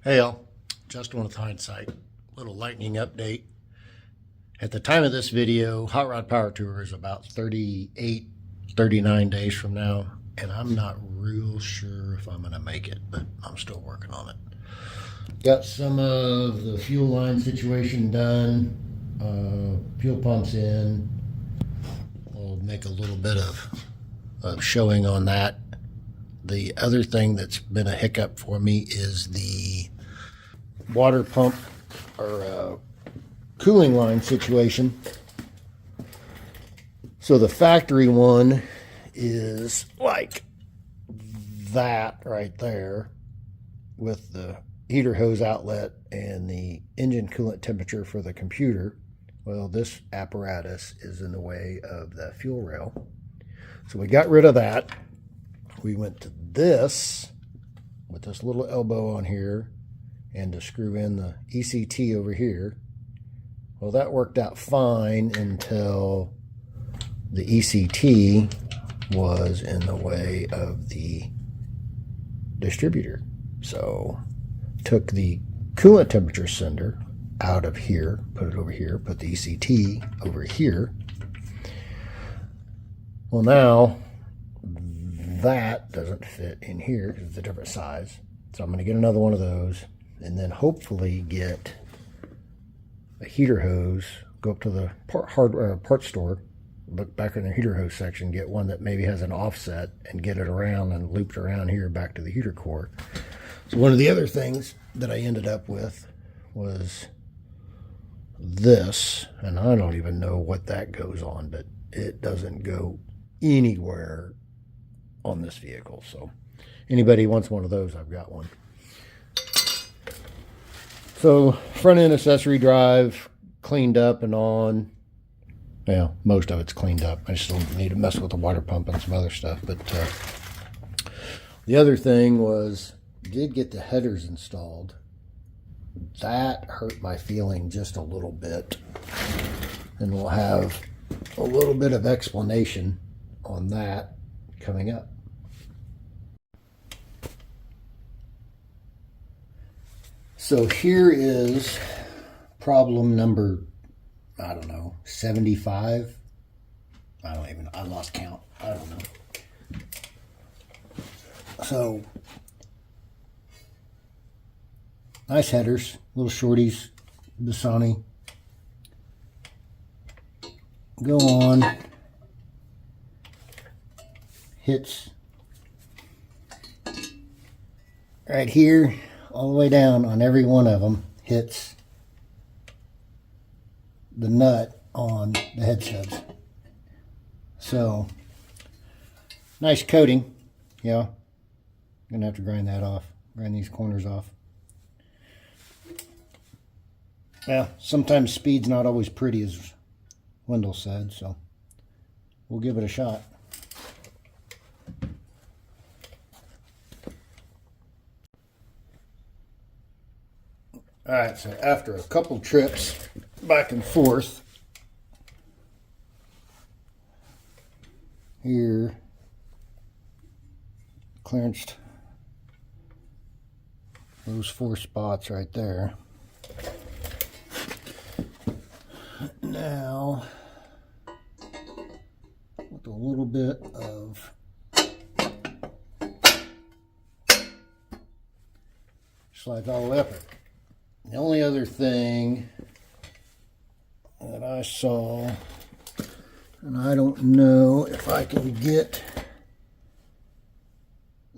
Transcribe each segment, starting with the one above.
Hey all, Justin with Hindsight. Little lightning update. At the time of this video, Hot Rod Power Tour is about 38, 39 days from now, and I'm not real sure if I'm going to make it, but I'm still working on it. Got some of the fuel line situation done, fuel pumps in. We'll make a little bit of showing on that. The other thing that's been a hiccup for me is the water pump or cooling line situation. So the factory one is like that right there with the heater hose outlet and the engine coolant temperature for the computer. Well, this apparatus is in the way of the fuel rail. So we got rid of that. We went to this with this little elbow on here and to screw in the ECT over here. Well, that worked out fine until the ECT was in the way of the distributor. So took the coolant temperature sender out of here, put it over here, put the ECT over here. Well, now that doesn't fit in here because it's a different size. So I'm going to get another one of those and then hopefully get a heater hose, go up to the parts store, look back in the heater hose section, get one that maybe has an offset and get it around and looped around here back to the heater core. So one of the other things that I ended up with was this, and I don't even know what that goes on, but it doesn't go anywhere on this vehicle. So anybody wants one of those, I've got one. So front end accessory drive cleaned up and on. Well, most of it's cleaned up. I still need to mess with the water pump and some other stuff. But the other thing was, did get the headers installed. That hurt my feeling just a little bit. And we'll have a little bit of explanation on that coming up. So here is problem number, I don't know, 75. I lost count. I don't know. So, nice headers, little shorties, Bassani. Go on. Hits right here, all the way down on every one of them, hits the nut on the head studs. So, nice coating. Yeah, I'm gonna have to grind that off, grind these corners off. Yeah, sometimes speed's not always pretty, as Wendell said, so we'll give it a shot. Alright, so after a couple trips back and forth, here, clearanced those 4 spots right there. Now, with a little bit of slides all the way up it. The only other thing that I saw, and I don't know if I can get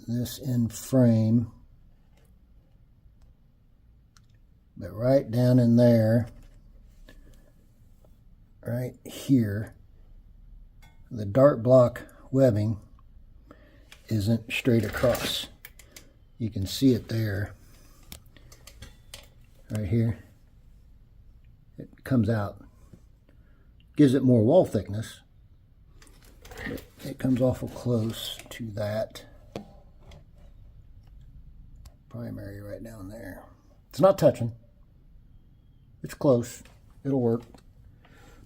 this in frame, but right down in there, right here, the dart block webbing isn't straight across. You can see it there. Right here, it comes out, gives it more wall thickness, but it comes awful close to that primary right down there. It's not touching, it's close, it'll work,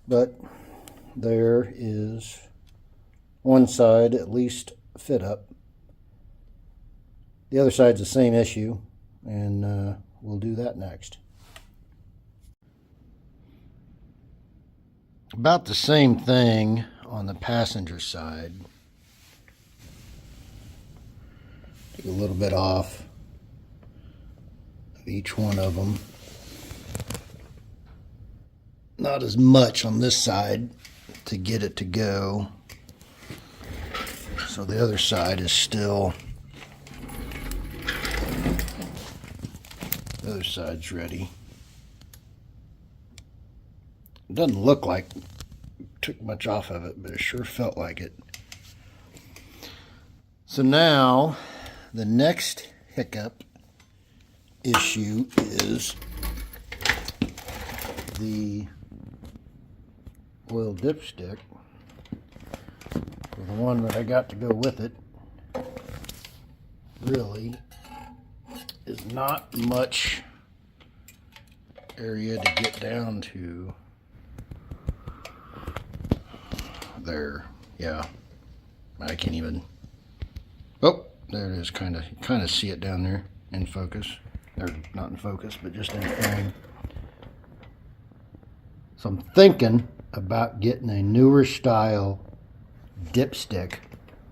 but there is one side at least fit up. The other side's the same issue. and we'll do that next. About the same thing on the passenger side. Take a little bit off of each one of them. Not as much on this side to get it to go. So the other side is still, the other side's ready. It doesn't look like it took much off of it, but it sure felt like it. So now the next hiccup issue is the oil dipstick. The one that I got to go with it really is not much area to get down to. There, yeah, I can't even. Oh, there it is. Kind of see it down there in focus, or not in focus, but just in frame. So I'm thinking about getting a newer style dipstick,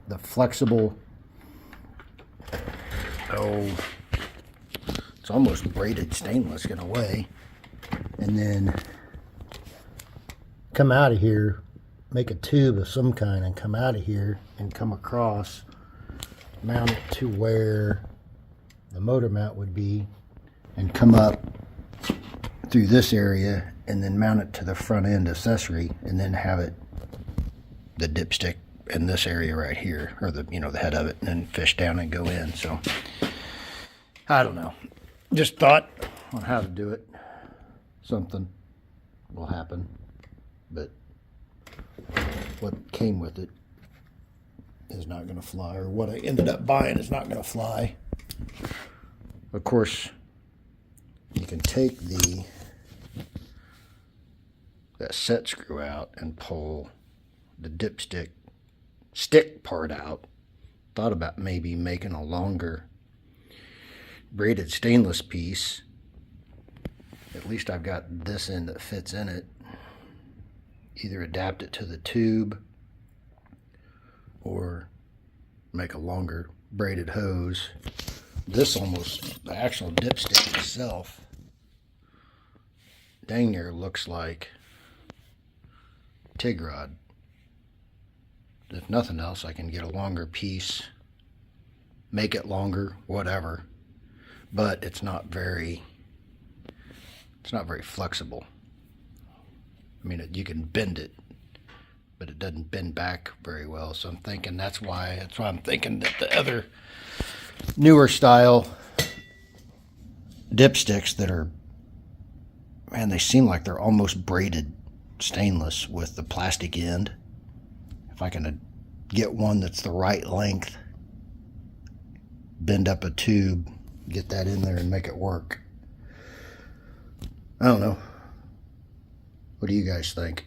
the flexible. Oh, it's almost braided stainless in a way, and then come out of here. Make a tube of some kind and come out of here and come across, mount it to where the motor mount would be, and come up through this area and then mount it to the front end accessory, and then have it, the dipstick, in this area right here, or the, you know, the head of it, and then fish down and go in. So I don't know, just thought on how to do it. Something will happen, but what came with it is not going to fly, or what I ended up buying is not going to fly. Of course, you can take that set screw out and pull the dipstick stick part out. Thought about maybe making a longer braided stainless piece. At least I've got this end that fits in it. Either adapt it to the tube or make a longer braided hose. This almost, the actual dipstick itself, dang near looks like TIG rod. If nothing else, I can get a longer piece, make it longer, whatever, but it's not very flexible. I mean, you can bend it, but it doesn't bend back very well. So I'm thinking that's why I'm thinking that the other newer style dipsticks that are, man, they seem like they're almost braided stainless with the plastic end. If I can get one that's the right length, bend up a tube, get that in there and make it work. I don't know. What do you guys think?